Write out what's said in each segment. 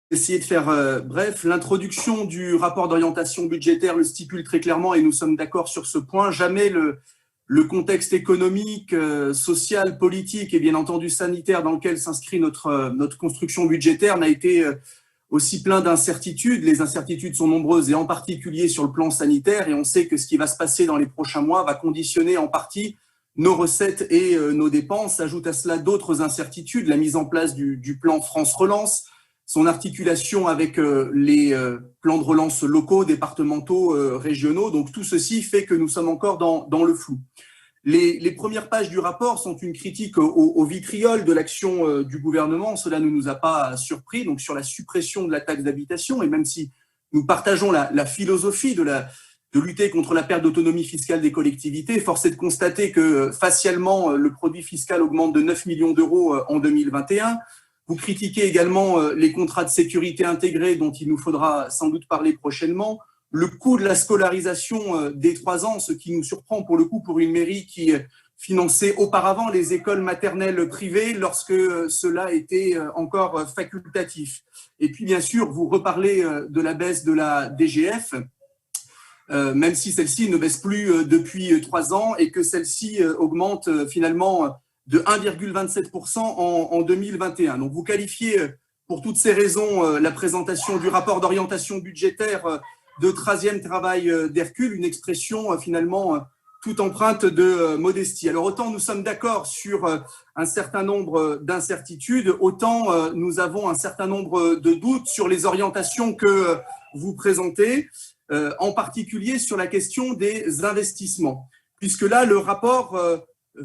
Essayer de faire bref. L'introduction du rapport d'orientation budgétaire le stipule très clairement et nous sommes d'accord sur ce point. Jamais le contexte économique, social, politique et bien entendu sanitaire dans lequel s'inscrit notre construction budgétaire n'a été aussi plein d'incertitudes. Les incertitudes sont nombreuses et en particulier sur le plan sanitaire et on sait que ce qui va se passer dans les prochains mois va conditionner en partie nos recettes et nos dépenses. S'ajoute à cela d'autres incertitudes, la mise en place du plan France Relance, son articulation avec les plans de relance locaux, départementaux, régionaux. Donc tout ceci fait que nous sommes encore dans le flou. Les premières pages du rapport sont une critique au vitriol de l'action du gouvernement. Cela ne nous a pas surpris. Donc sur la suppression de la taxe d'habitation, et même si nous partageons la philosophie de lutter contre la perte d'autonomie fiscale des collectivités, force est de constater que facialement le produit fiscal augmente de 9 millions d'euros en 2021. Vous critiquez également les contrats de sécurité intégrés dont il nous faudra sans doute parler prochainement. Le coût de la scolarisation des 3 ans, ce qui nous surprend pour le coup pour une mairie qui finançait auparavant les écoles maternelles privées lorsque cela était encore facultatif. Et puis bien sûr, vous reparlez de la baisse de la DGF, même si celle-ci ne baisse plus depuis 3 ans et que celle-ci augmente finalement de 1,27% en 2021. Donc vous qualifiez pour toutes ces raisons la présentation du rapport d'orientation budgétaire de 13e travail d'Hercule, une expression finalement toute empreinte de modestie. Alors autant nous sommes d'accord sur un certain nombre d'incertitudes, autant nous avons un certain nombre de doutes sur les orientations que vous présentez, en particulier sur la question des investissements, puisque là le rapport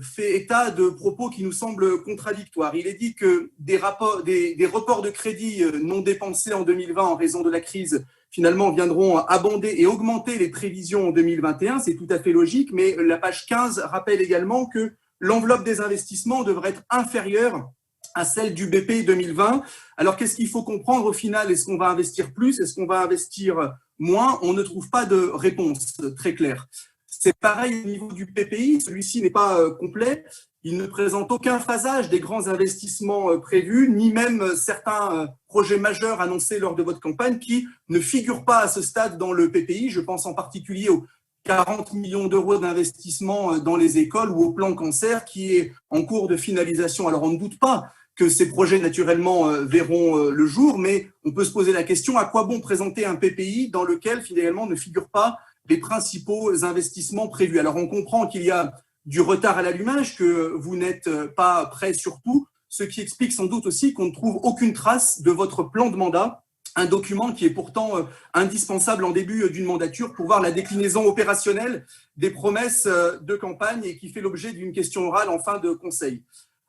fait état de propos qui nous semblent contradictoires. Il est dit que des reports de crédits non dépensés en 2020 en raison de la crise, finalement, viendront abonder et augmenter les prévisions en 2021. C'est tout à fait logique, mais la page 15 rappelle également que l'enveloppe des investissements devrait être inférieure à celle du BP 2020. Alors, qu'est-ce qu'il faut comprendre au final? Est-ce qu'on va investir plus? Est-ce qu'on va investir moins? On ne trouve pas de réponse très claire. C'est pareil au niveau du PPI, celui-ci n'est pas complet, il ne présente aucun phasage des grands investissements prévus, ni même certains projets majeurs annoncés lors de votre campagne qui ne figurent pas à ce stade dans le PPI. Je pense en particulier aux 40 millions d'euros d'investissement dans les écoles ou au plan cancer qui est en cours de finalisation. Alors on ne doute pas que ces projets naturellement verront le jour, mais on peut se poser la question, à quoi bon présenter un PPI dans lequel finalement ne figurent pas les principaux investissements prévus? Alors on comprend qu'il y a du retard à l'allumage, que vous n'êtes pas prêt sur tout, ce qui explique sans doute aussi qu'on ne trouve aucune trace de votre plan de mandat, un document qui est pourtant indispensable en début d'une mandature pour voir la déclinaison opérationnelle des promesses de campagne et qui fait l'objet d'une question orale en fin de conseil.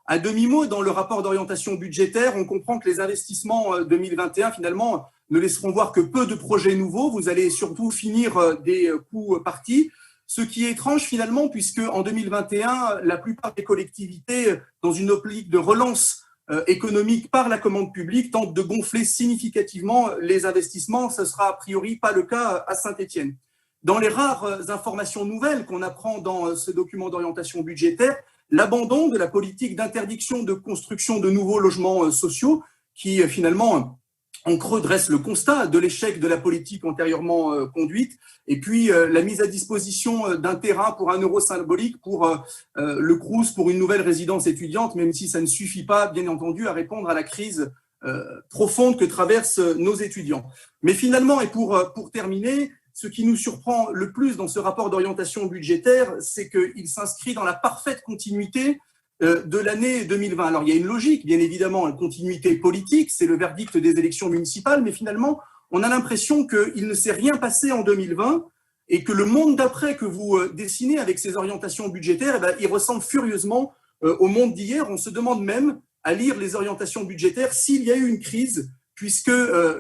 À demi-mot, dans le rapport d'orientation budgétaire, on comprend que les investissements 2021, finalement, ne laisseront voir que peu de projets nouveaux. Vous allez surtout finir des coûts partis. Ce qui est étrange finalement, puisque en 2021, la plupart des collectivités, dans une optique de relance économique par la commande publique, tentent de gonfler significativement les investissements. Ce sera a priori pas le cas à Saint-Étienne. Dans les rares informations nouvelles qu'on apprend dans ce document d'orientation budgétaire, l'abandon de la politique d'interdiction de construction de nouveaux logements sociaux qui finalement en creux dresse le constat de l'échec de la politique antérieurement conduite, et puis la mise à disposition d'un terrain pour 1 euro symbolique pour le Crous, pour une nouvelle résidence étudiante, même si ça ne suffit pas, bien entendu, à répondre à la crise profonde que traversent nos étudiants. Mais finalement, et pour terminer, ce qui nous surprend le plus dans ce rapport d'orientation budgétaire, c'est qu'il s'inscrit dans la parfaite continuité de l'année 2020. Alors, il y a une logique, bien évidemment, une continuité politique, c'est le verdict des élections municipales, mais finalement, on a l'impression qu'il ne s'est rien passé en 2020 et que le monde d'après que vous dessinez avec ces orientations budgétaires, il ressemble furieusement au monde d'hier. On se demande même, à lire les orientations budgétaires, s'il y a eu une crise, puisque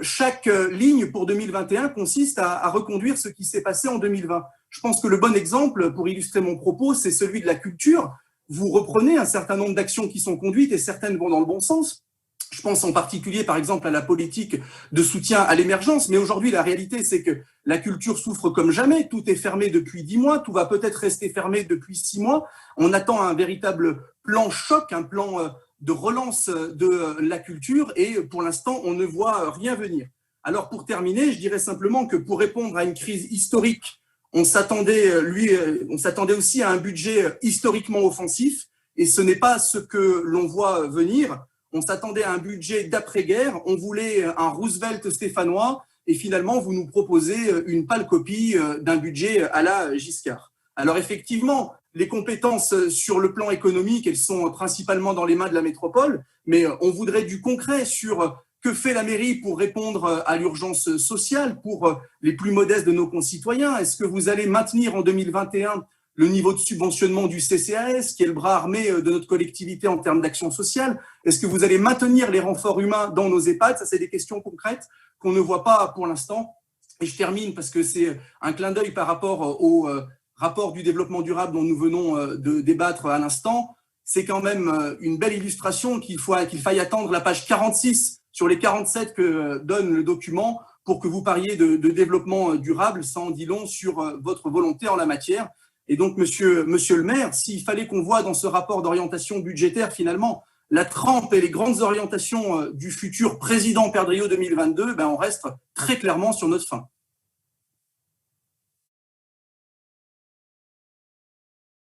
chaque ligne pour 2021 consiste à reconduire ce qui s'est passé en 2020. Je pense que le bon exemple, pour illustrer mon propos, c'est celui de la culture. Vous reprenez un certain nombre d'actions qui sont conduites et certaines vont dans le bon sens. Je pense en particulier, par exemple, à la politique de soutien à l'émergence. Mais aujourd'hui, la réalité, c'est que la culture souffre comme jamais. Tout est fermé depuis 10 mois. Tout va peut-être rester fermé depuis 6 mois. On attend un véritable plan choc, un plan de relance de la culture et pour l'instant, on ne voit rien venir. Alors pour terminer, je dirais simplement que pour répondre à une crise historique, on s'attendait aussi à un budget historiquement offensif et ce n'est pas ce que l'on voit venir. On s'attendait à un budget d'après-guerre, on voulait un Roosevelt stéphanois et finalement vous nous proposez une pâle copie d'un budget à la Giscard. Alors effectivement, les compétences sur le plan économique, elles sont principalement dans les mains de la métropole, mais on voudrait du concret sur que fait la mairie pour répondre à l'urgence sociale pour les plus modestes de nos concitoyens. Est-ce que vous allez maintenir en 2021 le niveau de subventionnement du CCAS, qui est le bras armé de notre collectivité en termes d'action sociale? Est-ce que vous allez maintenir les renforts humains dans nos EHPAD? Ça, c'est des questions concrètes qu'on ne voit pas pour l'instant. Et je termine parce que c'est un clin d'œil par rapport au rapport du développement durable dont nous venons de débattre à l'instant. C'est quand même une belle illustration qu'il faille attendre la page 46 sur les 47 que donne le document pour que vous parliez de développement durable. Ça en dit long sur votre volonté en la matière. Et donc, monsieur le maire, s'il fallait qu'on voit dans ce rapport d'orientation budgétaire, finalement, la trempe et les grandes orientations du futur président Perdriau 2022, on reste très clairement sur notre fin.